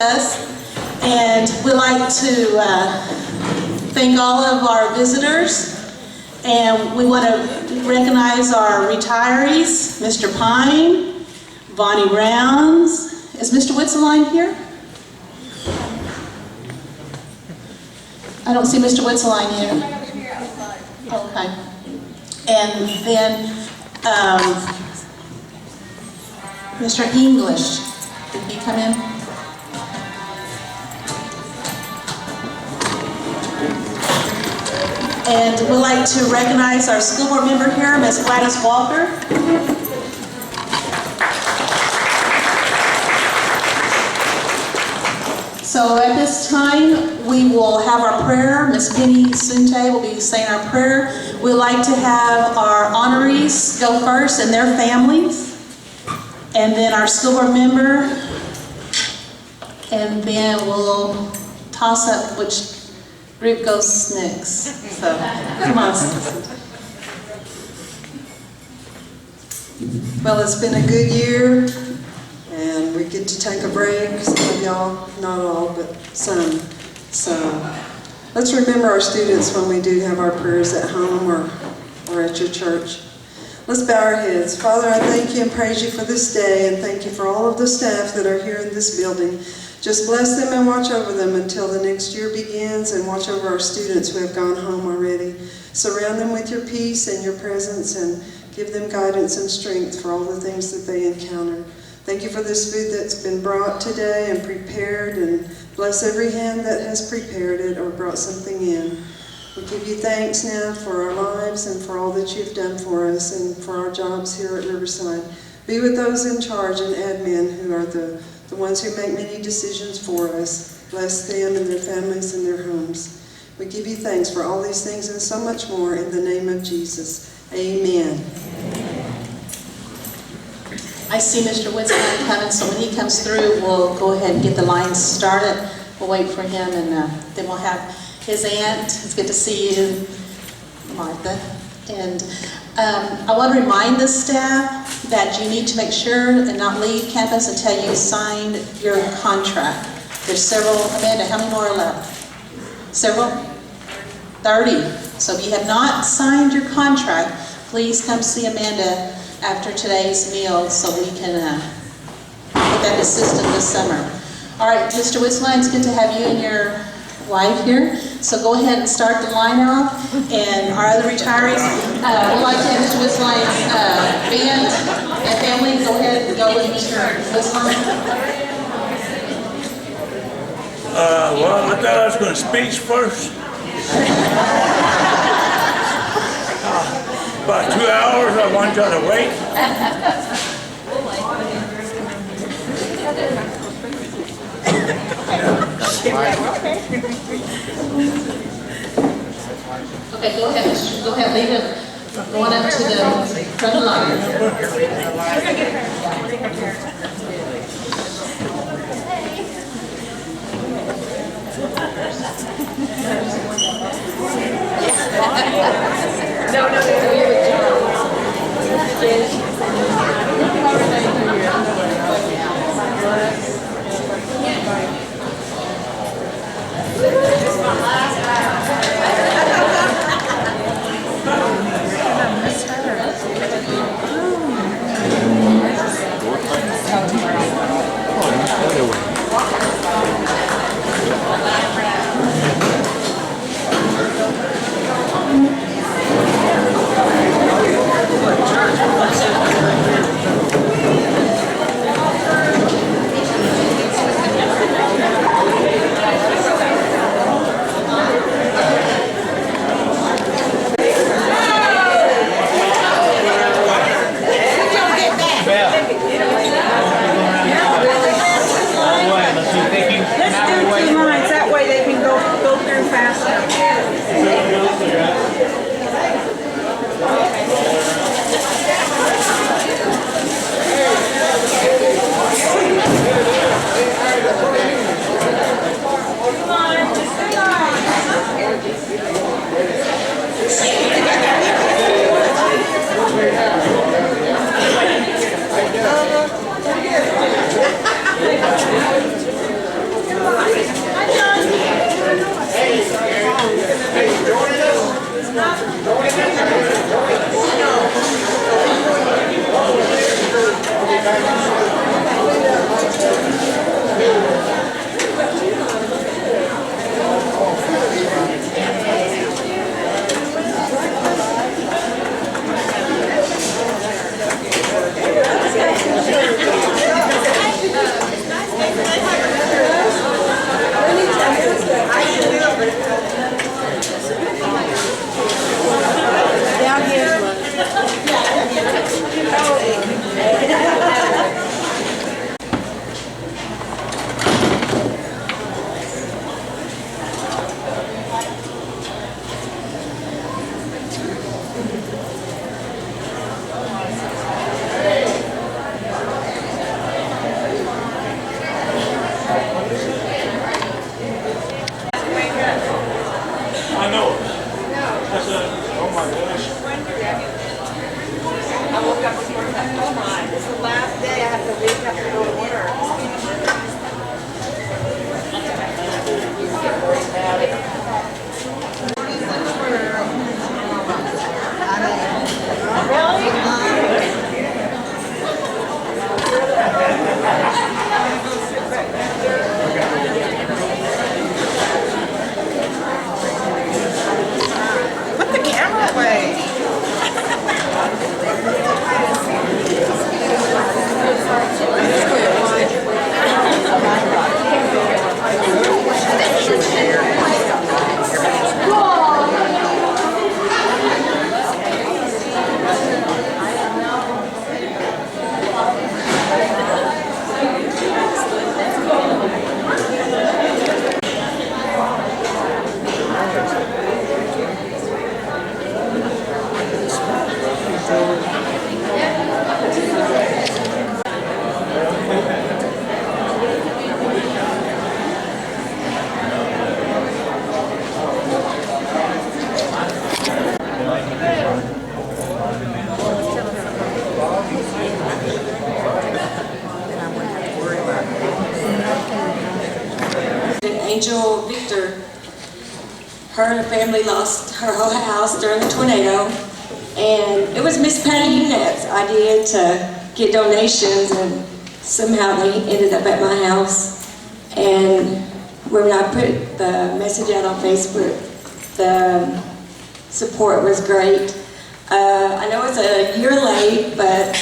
us, and we'd like to thank all of our visitors, and we want to recognize our retirees, Mr. Pine, Bonnie Rounds. Is Mr. Witzeline here? I don't see Mr. Witzeline here. Okay. And then Mr. English, did he come in? And we'd like to recognize our school board member here, Ms. Gladys Walker. So at this time, we will have our prayer. Ms. Penny Sunte will be saying our prayer. We'd like to have our honorees go first and their families. And then our school board member. And then we'll toss up which group goes next. So, come on. Well, it's been a good year, and we get to take a break. Some of y'all, not all, but some. So, let's remember our students when we do have our prayers at home or at your church. Let's bow our heads. Father, I thank you and praise you for this day, and thank you for all of the staff that are here in this building. Just bless them and watch over them until the next year begins, and watch over our students who have gone home already. Surround them with your peace and your presence, and give them guidance and strength for all the things that they encounter. Thank you for this food that's been brought today and prepared, and bless every hand that has prepared it or brought something in. We give you thanks now for our lives and for all that you've done for us and for our jobs here at Riverside. Be with those in charge and admin who are the ones who make many decisions for us. Bless them and their families and their homes. We give you thanks for all these things and so much more in the name of Jesus. Amen. I see Mr. Witzeline coming, so when he comes through, we'll go ahead and get the lines started. We'll wait for him, and then we'll have his aunt. It's good to see you, Martha. And I want to remind the staff that you need to make sure and not leave campus until you signed your contract. There's several. Amanda, how many more are left? Several? 30. So if you have not signed your contract, please come see Amanda after today's meal so we can put that in the system this summer. All right, Mr. Witzeline, it's good to have you and your wife here. So go ahead and start the line off. And our other retirees, we'd like to have Mr. Witzeline's band and family go ahead and go with Mr. Witzeline. Well, I thought I was going to speech first. About 2 hours, I want y'all to wait. Okay, go ahead. Go ahead, leave it. Going up to the front of the line. Angel Victor. Her and her family lost her whole house during the tornado, and it was Miss Patty Unet's idea to get donations, and somehow they ended up at my house. And when I put the message out on Facebook, the support was great. I know it's a year late, but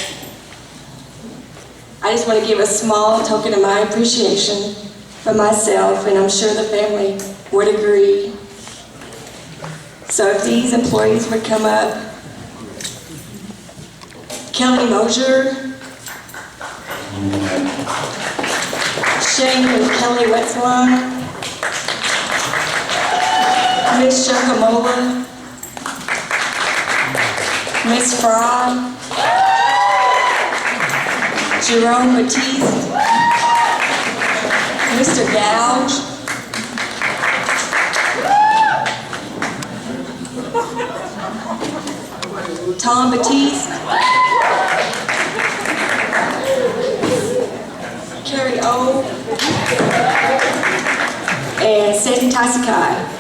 I just want to give a small token of my appreciation for myself, and I'm sure the family would agree. So if these employees would come up, Kelly Mosier, Shane and Kelly Wetzlar, Miss Shokamola, Miss Fry, Jerome Batiste, Mr. Gouge, Tom Batiste, Carrie O, and Sandy Taisakai.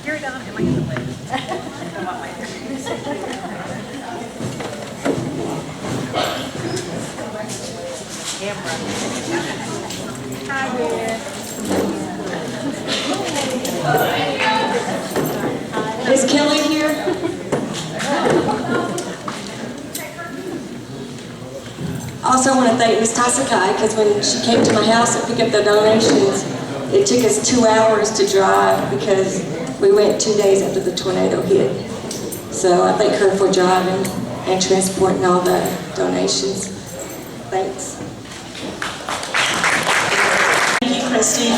You're done. Am I in the way? Hi there. Is Kelly here? Also, I want to thank Ms. Taisakai, because when she came to my house to pick up the donations, it took us 2 hours to drive because we went 2 days after the tornado hit. So I thank her for driving and transporting all the donations. Thanks. Thank you, Christy,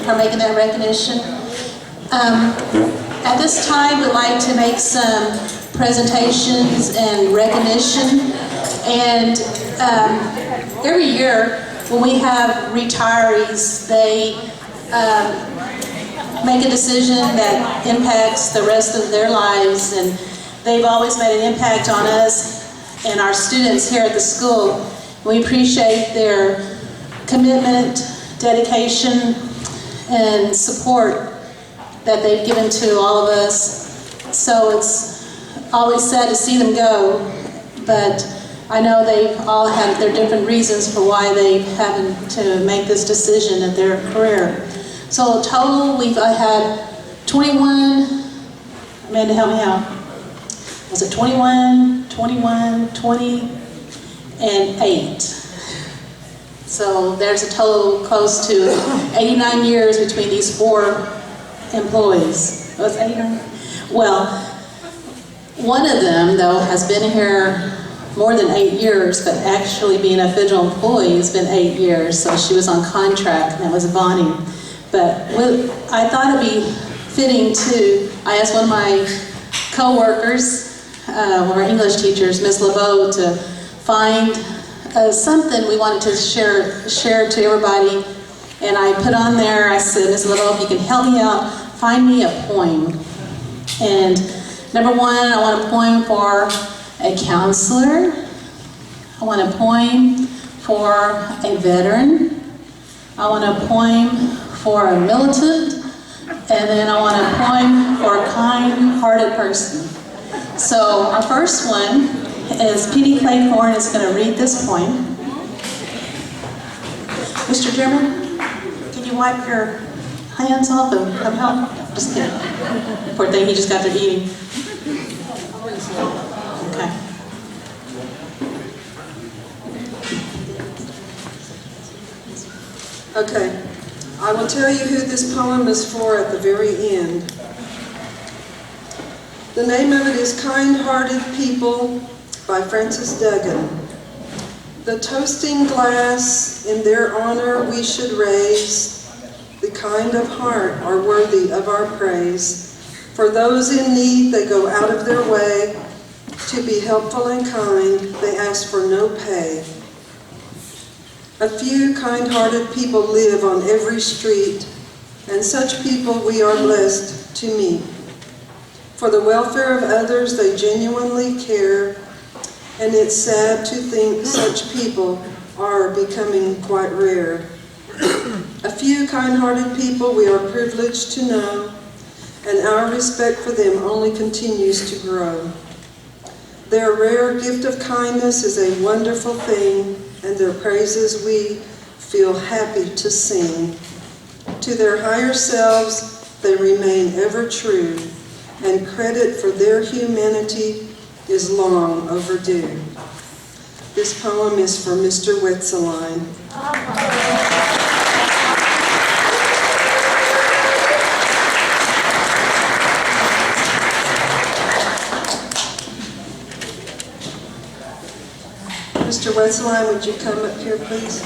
for making that recognition. At this time, we'd like to make some presentations and recognition. And every year, when we have retirees, they make a decision that impacts the rest of their lives, and they've always made an impact on us and our students here at the school. We appreciate their commitment, dedication, and support that they've given to all of us. So it's always sad to see them go, but I know they've all had their different reasons for why they happen to make this decision in their career. So total, I had 21, Amanda, help me out. Was it 21, 21, 20, and 8? So there's a total close to 89 years between these 4 employees. Was it 89? Well, one of them, though, has been here more than 8 years, but actually being a federal employee has been 8 years, so she was on contract, and that was Bonnie. But I thought it'd be fitting to, I asked one of my co-workers, one of our English teachers, Ms. LeBeau, to find something we wanted to share to everybody. And I put on there, I said, Ms. LeBeau, if you can help me out, find me a poem. And number 1, I want a poem for a counselor. I want a poem for a veteran. I want a poem for a militant. And then I want a poem for a kind-hearted person. So our first one is Petey Claycorn is going to read this poem. Mr. German, can you wipe your hands off and come help? Just kidding. Poor thing, he just got through eating. Okay. Okay, I will tell you who this poem is for at the very end. The name of it is Kind-Hearted People by Francis Duggan. The toasting glass in their honor we should raise. The kind of heart are worthy of our praise. For those in need, they go out of their way to be helpful and kind. They ask for no pay. A few kind-hearted people live on every street. and such people we are blessed to meet. For the welfare of others, they genuinely care, and it's sad to think such people are becoming quite rare. A few kind-hearted people we are privileged to know, and our respect for them only continues to grow. Their rare gift of kindness is a wonderful thing, and their praises we feel happy to sing. To their higher selves they remain ever true, and credit for their humanity is long overdue. This poem is for Mr. Wetzeline. Mr. Wetzeline, would you come up here, please?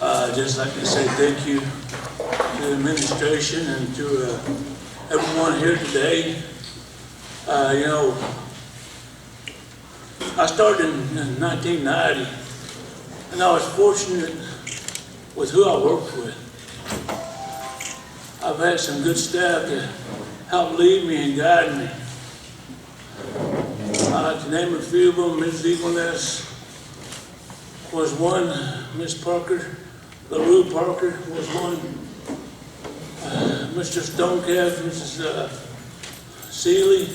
I'd just like to say thank you to the administration and to everyone here today. You know, I started in 1990, and I was fortunate with who I worked with. I've had some good staff that helped lead me and guide me. To name a few of them, Ms. Eagleness was one, Ms. Parker, LaRue Parker was one, Mr. Stonecalf, Mrs. Seeley,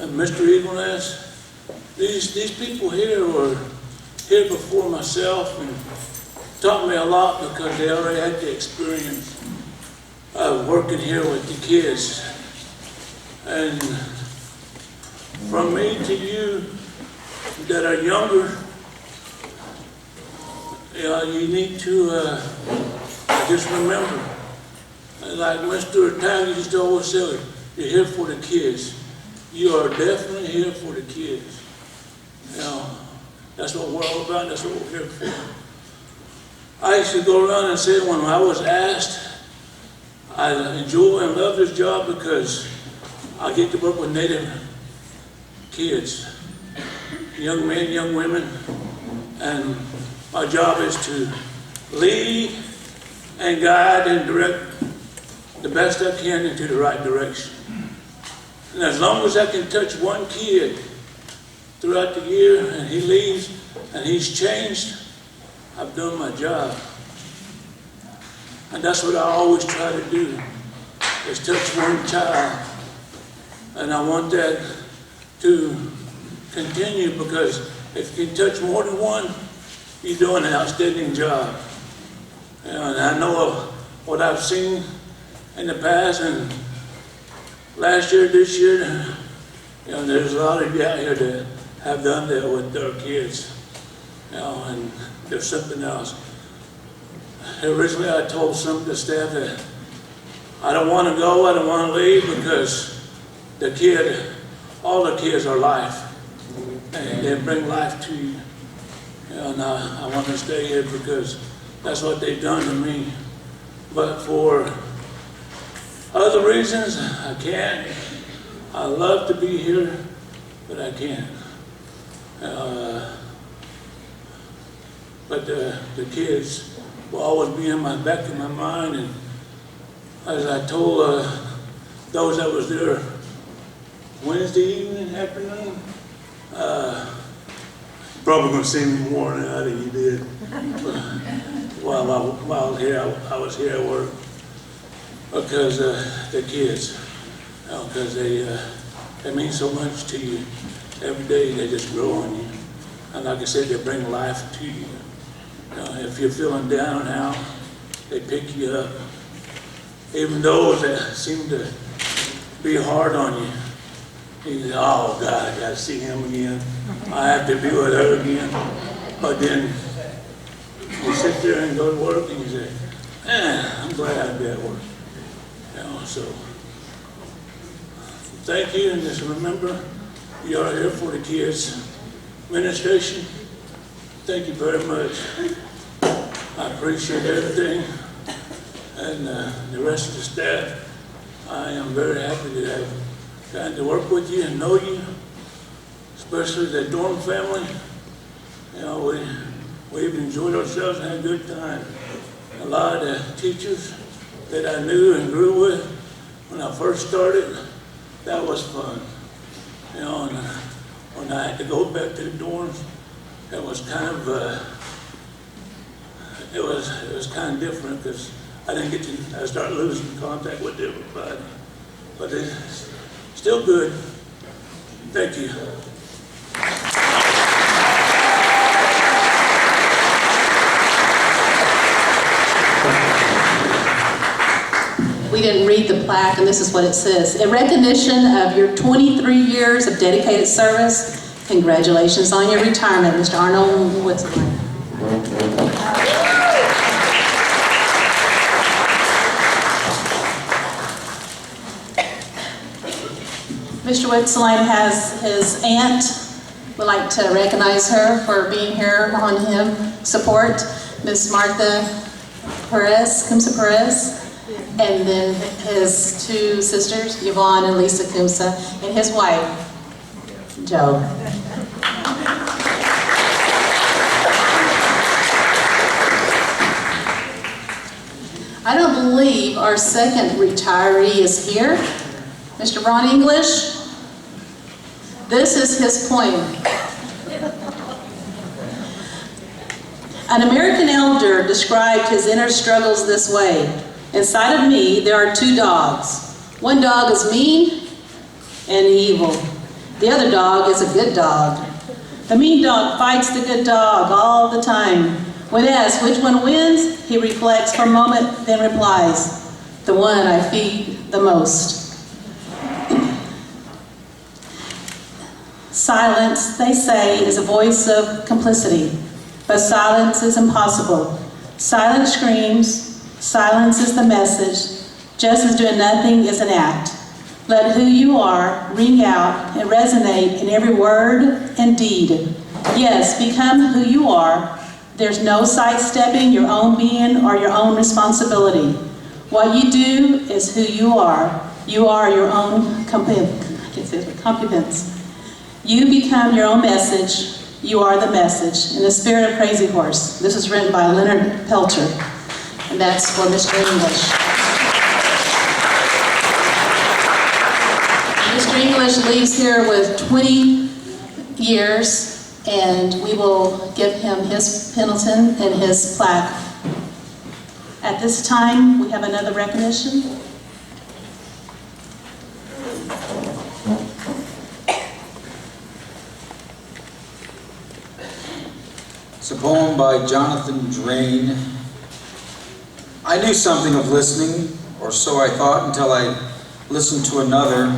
and Mr. Eagleness. These people here were here before myself and taught me a lot because they already had the experience of working here with the kids. And from me to you that are younger, you need to just remember, like Mr. Tang used to always say, you're here for the kids. You are definitely here for the kids. You know, that's what we're all about, that's what we're here for. I used to go around and say when I was asked, I enjoy and love this job because I get to work with Native kids, young men, young women, and my job is to lead and guide and direct the best I can into the right direction. And as long as I can touch one kid throughout the year and he leaves and he's changed, I've done my job. And that's what I always try to do, is touch one child. And I want that to continue, because if you can touch more than one, you're doing an outstanding job. And I know what I've seen in the past, and last year, this year, there's a lot of you out here that have done that with their kids. And there's something else. Originally, I told some of the staff that I don't want to go, I don't want to leave, because all the kids are life. And they bring life to you. And I want to stay here because that's what they've done to me. But for other reasons, I can't. I love to be here, but I can't. But the kids will always be in my back of my mind. And as I told those that was there Wednesday evening, afternoon, probably going to see me more now than you did. While I was here at work, because the kids, because they mean so much to you. Every day they just grow on you, and like I said, they bring life to you. If you're feeling down and out, they pick you up. even those that seem to be hard on you. You say, oh God, I gotta see him again. I have to be with her again. But then you sit there and go to work and you say, I'm glad I'd be at work. You know, so thank you, and just remember, you are here for the kids. Administration, thank you very much. I appreciate everything. And the rest of the staff, I am very happy to have gotten to work with you and know you, especially the dorm family. You know, we've enjoyed ourselves and had a good time. A lot of the teachers that I knew and grew with when I first started, that was fun. You know, and when I had to go back to the dorms, that was kind of, it was kind of different because I didn't get to, I started losing contact with everybody. But it's still good. Thank you. We didn't read the plaque, and this is what it says. In recognition of your 23 years of dedicated service, congratulations on your retirement, Mr. Arnold Witzline. Mr. Witzline has his aunt. We'd like to recognize her for being here on him support, Miss Martha Perez, Kumsa Perez. And then his two sisters, Yvonne and Lisa Kumsa, and his wife, Joe. I don't believe our second retiree is here. Mr. Ron English, this is his poem. An American elder described his inner struggles this way. Inside of me, there are two dogs. One dog is mean and evil. The other dog is a good dog. The mean dog fights the good dog all the time. When asked which one wins, he reflects for a moment, then replies, the one I feed the most. Silence, they say, is a voice of complicity, but silence is impossible. Silence screams. Silence is the message, just as doing nothing is an act. Let who you are ring out and resonate in every word and deed. Yes, become who you are. There's no sidestepping your own being or your own responsibility. What you do is who you are. You are your own competence. You become your own message. You are the message. In the spirit of Crazy Horse. This was written by Leonard Pelcher. And that's for Mr. English. Mr. English leaves here with 20 years, and we will give him his Pendleton and his plaque. At this time, we have another recognition. It's a poem by Jonathan Drain. I knew something of listening, or so I thought until I listened to another.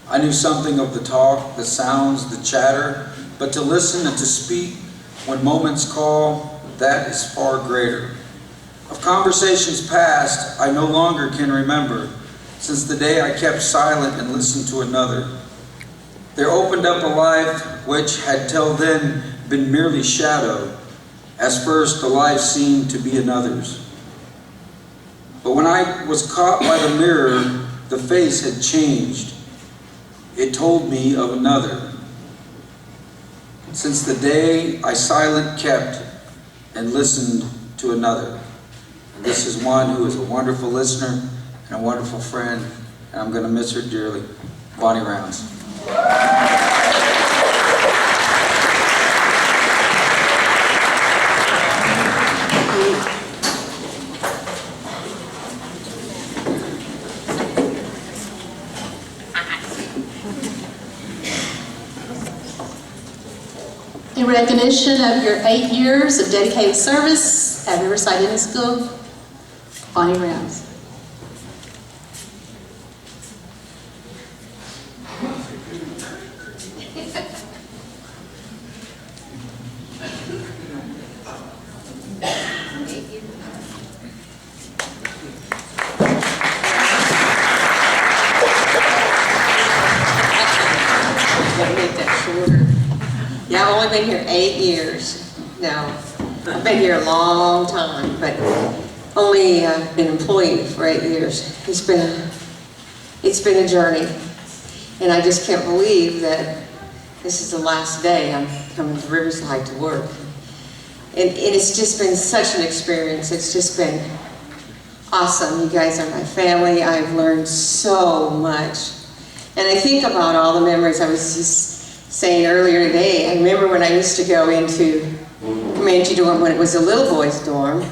I knew something of the talk, the sounds, the chatter, but to listen and to speak when moments call, that is far greater. Of conversations past, I no longer can remember, since the day I kept silent and listened to another. There opened up a life which had till then been merely shadow, as first the life seemed to be another's. But when I was caught by the mirror, the face had changed. It told me of another. Since the day I silent kept and listened to another. And this is one who is a wonderful listener and a wonderful friend, and I'm going to miss her dearly. Bonnie Rounds. In recognition of your 8 years of dedicated service at Riverside Indian School, Bonnie Rounds. Yeah, I've only been here 8 years. No, I've been here a long time, but only been employee for 8 years. It's been a journey, and I just can't believe that this is the last day I'm coming to Riverside to work. And it's just been such an experience. It's just been awesome. You guys are my family. I've learned so much. And I think about all the memories I was just saying earlier today. I remember when I used to go into Comanche dorm when it was a little boys dorm.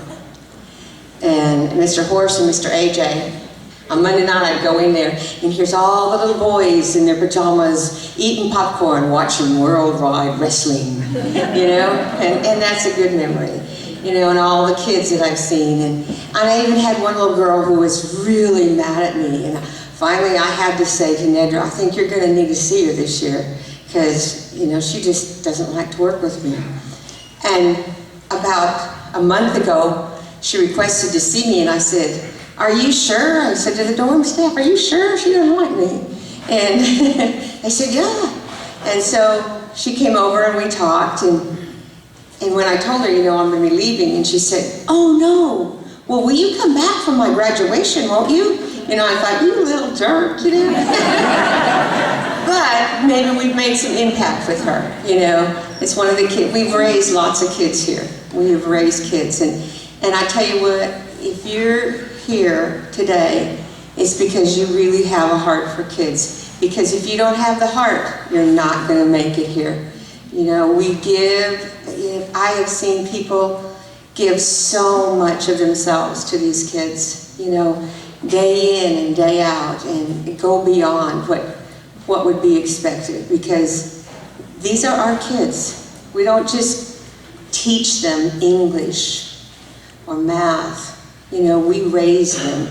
And Mr. Horse and Mr. AJ, on Monday night I'd go in there and here's all the little boys in their pajamas eating popcorn, watching Worldwide Wrestling, you know? And that's a good memory, you know, and all the kids that I've seen. And I even had one little girl who was really mad at me. And finally I had to say to Nedra, I think you're going to need to see her this year because, you know, she just doesn't like to work with me. And about a month ago, she requested to see me and I said, are you sure? I said to the dorm staff, are you sure she doesn't like me? And they said, yeah. And so she came over and we talked, and when I told her, you know, I'm going to be leaving, and she said, oh no, well, will you come back for my graduation, won't you? You know, I thought, you little jerk, you know. But maybe we've made some impact with her, you know. It's one of the kids, we've raised lots of kids here. We have raised kids, and I tell you what, if you're here today, it's because you really have a heart for kids. Because if you don't have the heart, you're not going to make it here. You know, we give, I have seen people give so much of themselves to these kids, you know, day in and day out, and go beyond what would be expected, because these are our kids. We don't just teach them English or math. You know, we raise them,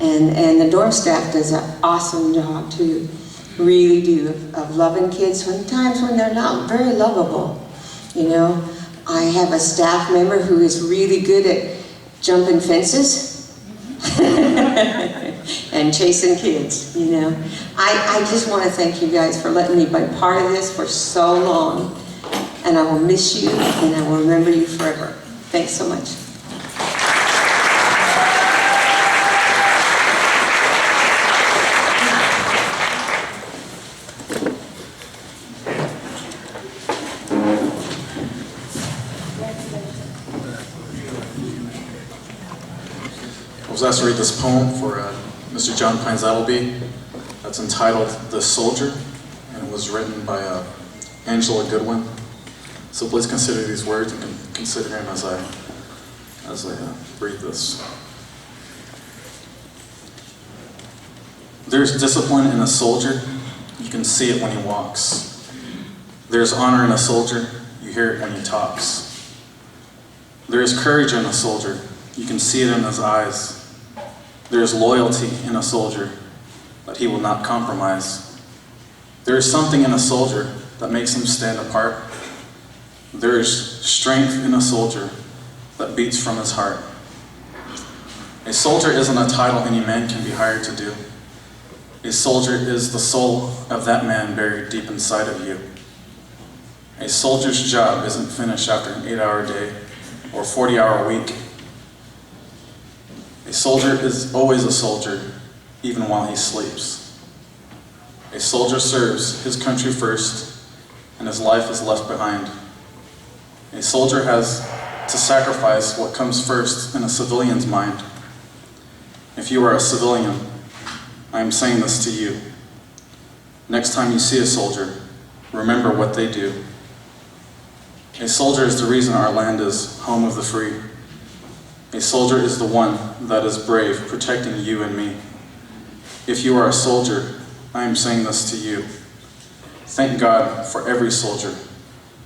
and the dorm staff does an awesome job too, really do, of loving kids sometimes when they're not very lovable. You know, I have a staff member who is really good at jumping fences and chasing kids, you know. I just want to thank you guys for letting me be part of this for so long, and I will miss you, and I will remember you forever. Thanks so much. I was asked to read this poem for Mr. John Pines Appleby. That's entitled The Soldier, and it was written by Angela Goodwin. So please consider these words and consider him as I read this. There's discipline in a soldier. You can see it when he walks. There's honor in a soldier. You hear it when he talks. There is courage in a soldier. You can see it in his eyes. There is loyalty in a soldier, but he will not compromise. There is something in a soldier that makes him stand apart. There is strength in a soldier that beats from his heart. A soldier isn't a title any man can be hired to do. A soldier is the soul of that man buried deep inside of you. A soldier's job isn't finished after an 8-hour day or 40-hour week. A soldier is always a soldier, even while he sleeps. A soldier serves his country first, and his life is left behind. A soldier has to sacrifice what comes first in a civilian's mind. If you are a civilian, I am saying this to you. Next time you see a soldier, remember what they do. A soldier is the reason our land is home of the free. A soldier is the one that is brave, protecting you and me. If you are a soldier, I am saying this to you. Thank God for every soldier.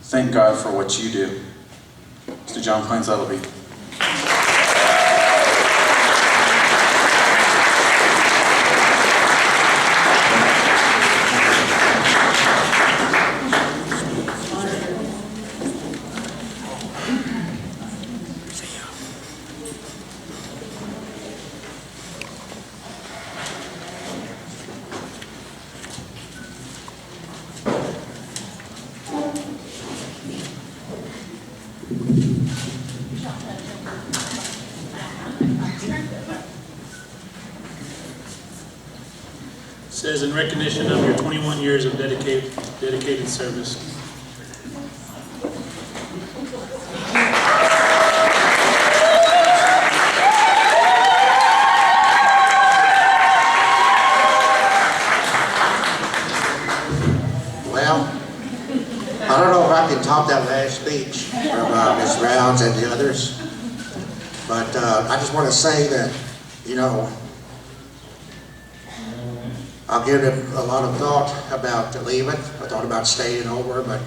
Thank God for what you do. Mr. John Pines Appleby. says in recognition of your 21 years of dedicated service. Well, I don't know if I can top that last speech from Ms. Rounds and the others, but I just want to say that, you know, I'll give it a lot of thought about leaving. I thought about staying over, but,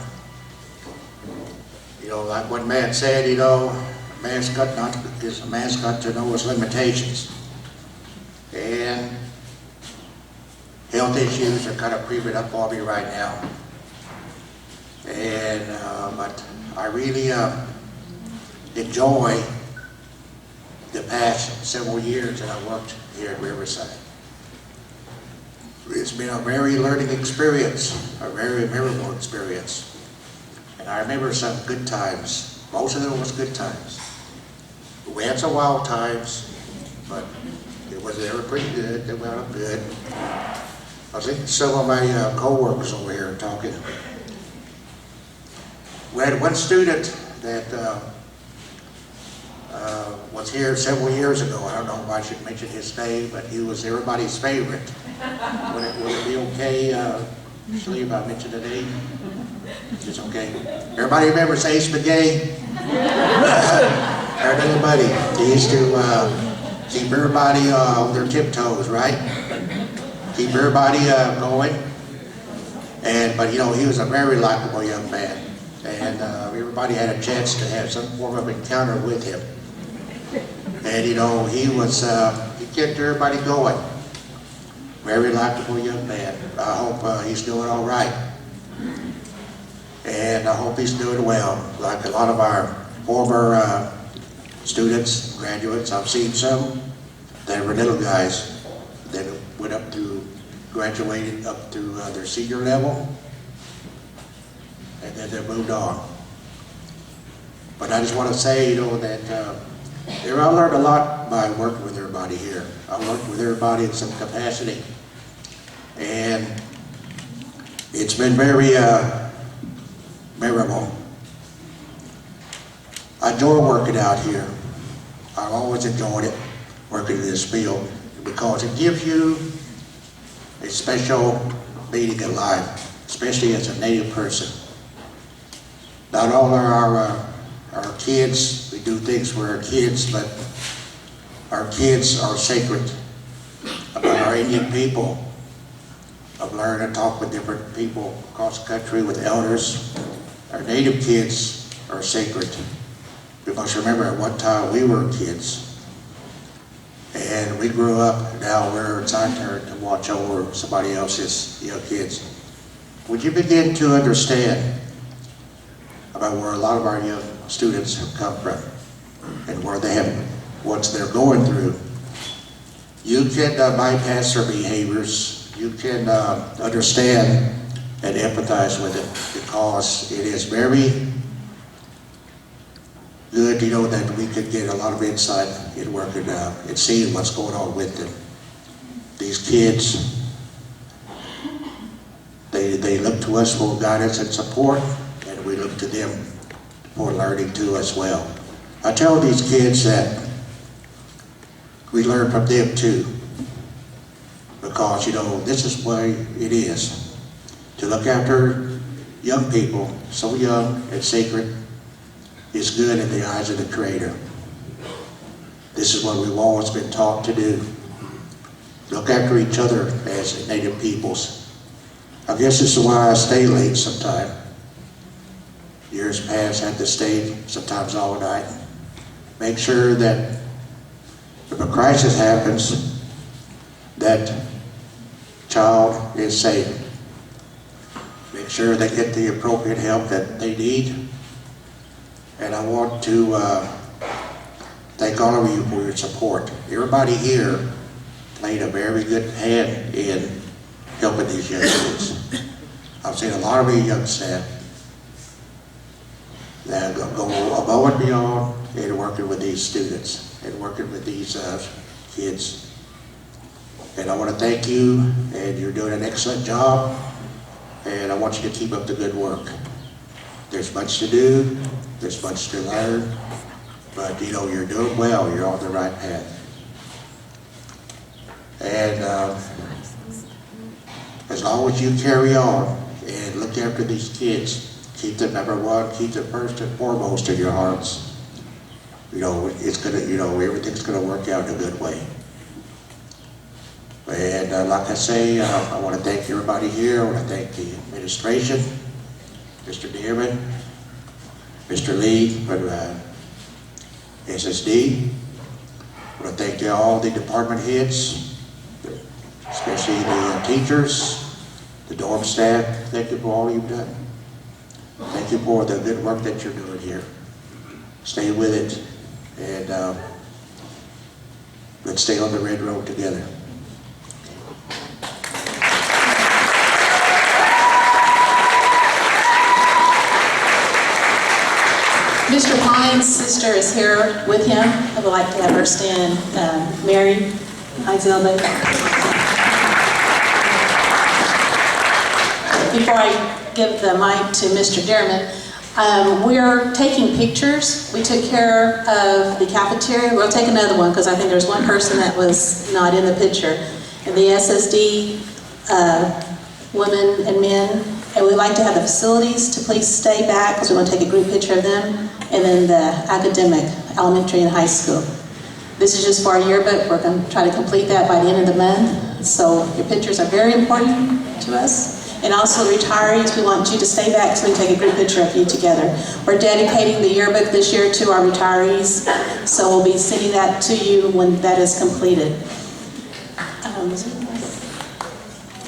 you know, like what Matt said, you know, a man's got to know his limitations. And health issues are kind of creeping up on me right now. And, but I really enjoy the past several years that I worked here at Riverside. It's been a very learning experience, a very memorable experience. And I remember some good times. Most of them was good times. We had some wild times, but they were pretty good. They went up good. I think some of my co-workers over here are talking. We had one student that was here several years ago. I don't know if I should mention his name, but he was everybody's favorite. Would it be okay, Shirley, if I mention the name? It's okay. Everybody remembers Ace McGay? Our little buddy. He used to keep everybody on their tiptoes, right? Keep everybody going. But you know, he was a very likable young man. And everybody had a chance to have some form of encounter with him. And you know, he kept everybody going. Very likable young man. I hope he's doing all right. And I hope he's doing well. Like a lot of our former students, graduates, I've seen some that were little guys that went up to, graduated up to their senior level, and then they moved on. But I just want to say, you know, that I learned a lot by working with everybody here. I worked with everybody in some capacity. And it's been very memorable. I enjoy working out here. I've always enjoyed it, working in this field, because it gives you a special meaning in life, especially as a Native person. Not all our kids, we do things for our kids, but our kids are sacred. About our Indian people, I've learned to talk with different people across the country, with elders. Our Native kids are sacred. We must remember at one time we were kids. And we grew up, now it's our turn to watch over somebody else's young kids. Would you begin to understand about where a lot of our young students have come from and where they have, what they're going through? You can bypass their behaviors. You can understand and empathize with it, because it is very good, you know, that we could get a lot of insight in working and seeing what's going on with them. These kids, they look to us for guidance and support, and we look to them for learning too as well. I tell these kids that we learn from them too, because, you know, this is why it is to look after young people, so young and sacred, is good in the eyes of the Creator. This is what we've always been taught to do. Look after each other as Native peoples. I guess this is why I stay late sometime. Years past, I had to stay sometimes all night. Make sure that if a crisis happens, that child is safe. Make sure they get the appropriate help that they need. And I want to thank all of you for your support. Everybody here played a very good hand in helping these young kids. I've seen a lot of these young staff that go above and beyond in working with these students and working with these kids. And I want to thank you, and you're doing an excellent job, and I want you to keep up the good work. There's much to do, there's much to learn, but you know, you're doing well, you're on the right path. And as long as you carry on and look after these kids, keep them number one, keep them first and foremost in your hearts. You know, it's gonna, you know, everything's gonna work out in a good way. And like I say, I want to thank everybody here. I want to thank the administration, Mr. Dearman, Mr. Lee from SSD. I want to thank all the department heads, especially the teachers, the dorm staff. Thank you for all you've done. Thank you for the good work that you're doing here. Stay with it, and let's stay on the red road together. Mr. Pine's sister is here with him. I would like to have her stand. Mary Izilda. Before I give the mic to Mr. Dearman, we're taking pictures. We took care of the cafeteria. We'll take another one because I think there's one person that was not in the picture. And the SSD women and men. And we'd like to have the facilities to please stay back because we want to take a group picture of them. And then the academic, elementary and high school. This is just for our yearbook. We're going to try to complete that by the end of the month. So your pictures are very important to us. And also retirees, we want you to stay back so we can take a group picture of you together. We're dedicating the yearbook this year to our retirees. So we'll be sending that to you when that is completed.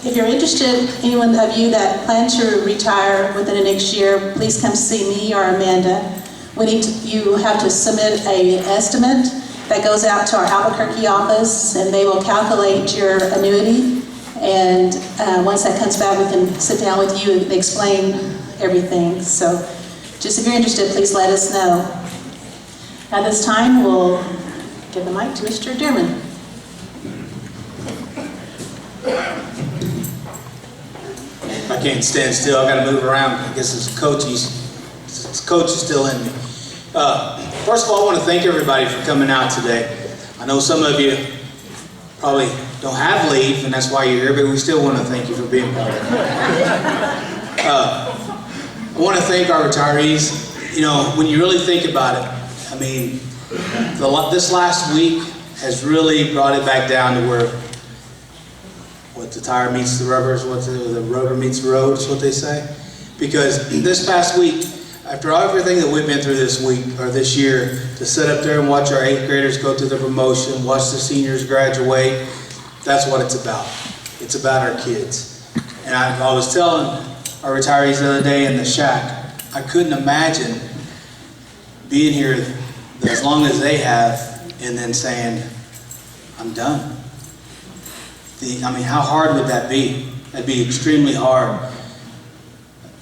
If you're interested, anyone of you that plan to retire within the next year, please come see me or Amanda. You have to submit an estimate that goes out to our Albuquerque office, and they will calculate your annuity. And once that comes back, we can sit down with you and explain everything. So just if you're interested, please let us know. At this time, we'll give the mic to Mr. Dearman. I can't stand still. I got to move around. I guess it's coach is still in me. First of all, I want to thank everybody for coming out today. I know some of you probably don't have leave, and that's why you're here, but we still want to thank you for being here. I want to thank our retirees. You know, when you really think about it, I mean, this last week has really brought it back down to where what the tire meets the rubber is what the rubber meets the road is what they say. Because this past week, after everything that we've been through this week or this year, to sit up there and watch our 8th graders go through the promotion, watch the seniors graduate, that's what it's about. It's about our kids. And I was telling our retirees the other day in the shack, I couldn't imagine being here as long as they have and then saying, I'm done. I mean, how hard would that be? That'd be extremely hard.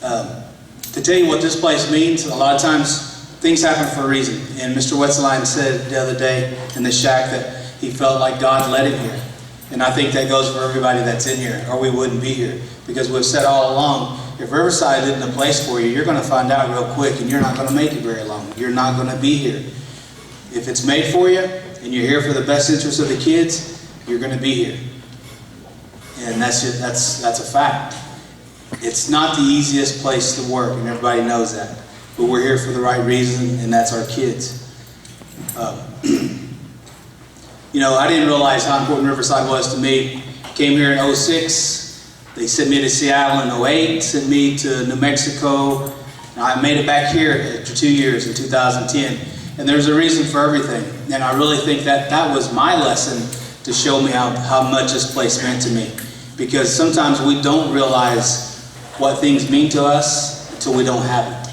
To tell you what this place means, a lot of times things happen for a reason. And Mr. Wetzline said the other day in the shack that he felt like God led him here. And I think that goes for everybody that's in here, or we wouldn't be here. Because we've said all along, if Riverside isn't a place for you, you're going to find out real quick and you're not going to make it very long. You're not going to be here. If it's made for you and you're here for the best interest of the kids, you're going to be here. And that's a fact. It's not the easiest place to work, and everybody knows that. But we're here for the right reason, and that's our kids. You know, I didn't realize how important Riverside was to me. Came here in 06. They sent me to Seattle in 08, sent me to New Mexico. And I made it back here after 2 years in 2010. And there's a reason for everything. And I really think that was my lesson to show me how much this place meant to me. Because sometimes we don't realize what things mean to us until we don't have it.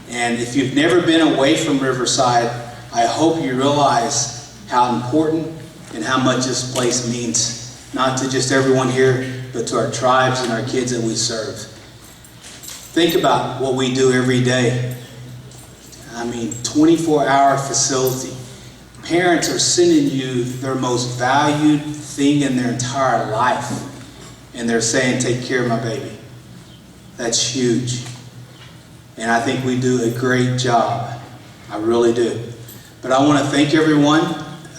And if you've never been away from Riverside, I hope you realize how important and how much this place means, not to just everyone here, but to our tribes and our kids that we serve. Think about what we do every day. I mean, 24-hour facility. parents are sending you their most valued thing in their entire life, and they're saying, take care of my baby. That's huge. And I think we do a great job. I really do. But I want to thank everyone.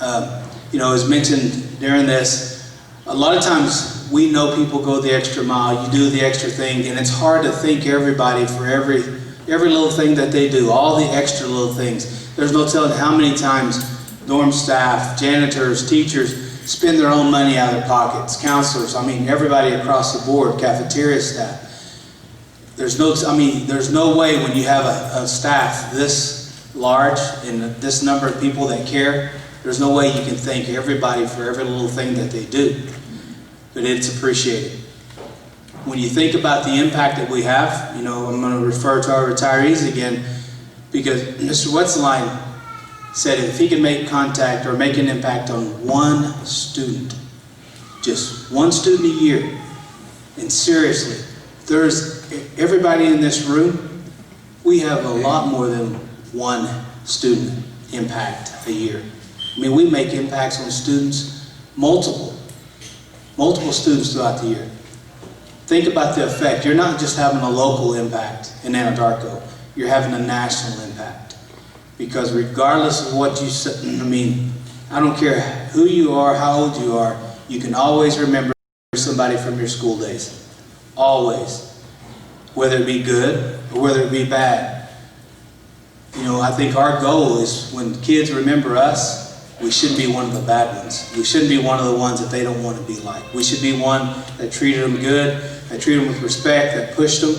As mentioned during this, a lot of times we know people go the extra mile, you do the extra thing, and it's hard to thank everybody for every little thing that they do, all the extra little things. There's no telling how many times dorm staff, janitors, teachers spend their own money out of their pockets, counselors, everybody across the board, cafeteria staff. There's no way when you have a staff this large and this number of people that care, there's no way you can thank everybody for every little thing that they do. But it's appreciated. When you think about the impact that we have, I'm going to refer to our retirees again, because Mr. Wetzeline said if he can make contact or make an impact on one student, just one student a year, and seriously, there's everybody in this room, we have a lot more than one student impact a year. We make impacts on students, multiple students throughout the year. Think about the effect. You're not just having a local impact in Anadarko, you're having a national impact. Because regardless of what you say, I don't care who you are, how old you are, you can always remember somebody from your school days. Always. Whether it be good or whether it be bad. I think our goal is when kids remember us, we shouldn't be one of the bad ones. We shouldn't be one of the ones that they don't want to be like. We should be one that treated them good, that treated them with respect, that pushed them.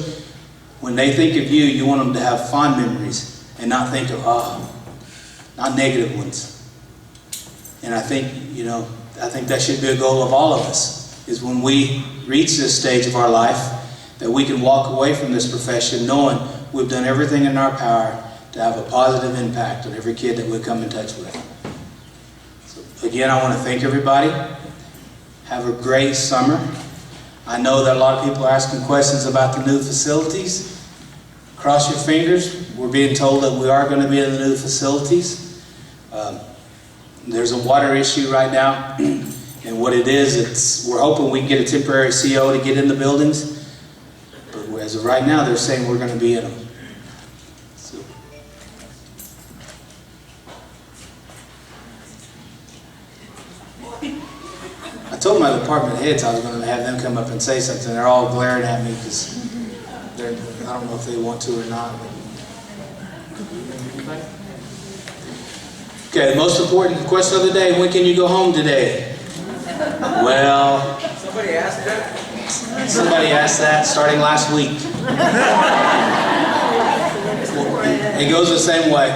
When they think of you, you want them to have fond memories and not think of, not negative ones. And I think that should be a goal of all of us, is when we reach this stage of our life, that we can walk away from this profession knowing we've done everything in our power to have a positive impact on every kid that we come in touch with. So again, I want to thank everybody. Have a great summer. I know that a lot of people are asking questions about the new facilities. Cross your fingers. We're being told that we are going to be in the new facilities. There's a water issue right now, and what it is, we're hoping we can get a temporary CO to get in the buildings, but as of right now, they're saying we're going to be in them. So. I told my department heads I was going to have them come up and say something. They're all glaring at me because I don't know if they want to or not. Okay, the most important question of the day, when can you go home today? Well, somebody asked that starting last week. It goes the same way.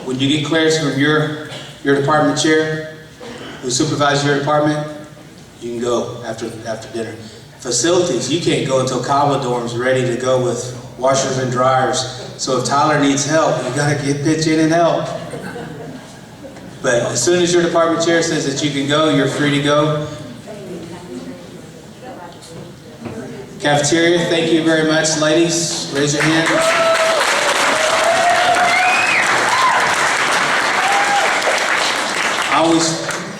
When you get clearance from your department chair, who supervises your department, you can go after dinner. Facilities, you can't go until Kava Dorm's ready to go with washers and dryers. So if Tyler needs help, you got to pitch in and help. But as soon as your department chair says that you can go, you're free to go. Cafeteria, thank you very much, ladies. Raise your hand.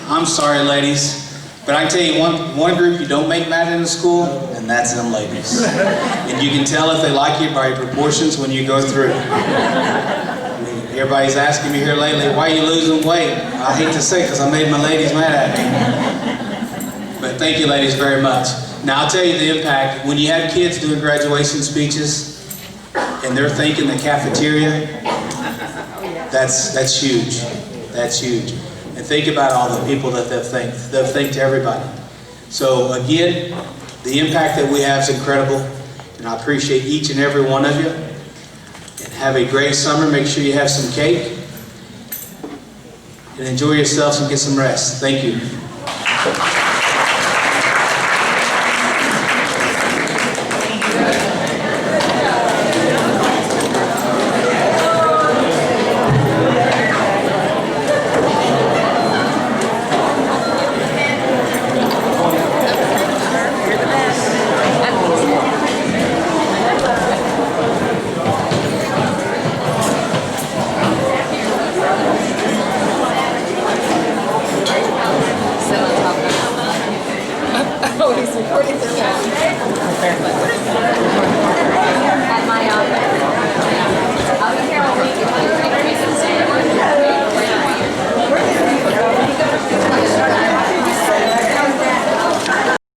I'm sorry, ladies, but I can tell you one group you don't make mad in the school, and that's them ladies. And you can tell if they like you by your proportions when you go through. Everybody's asking me here lately, why are you losing weight? I hate to say it because I made my ladies mad at me. But thank you, ladies, very much. Now, I'll tell you the impact. When you have kids doing graduation speeches and they're thanking the cafeteria, that's huge. That's huge. And think about all the people that they've thanked. They've thanked everybody. So again, the impact that we have is incredible, and I appreciate each and every one of you. And have a great summer. Make sure you have some cake, and enjoy yourselves and get some rest. Thank you. Barefoot.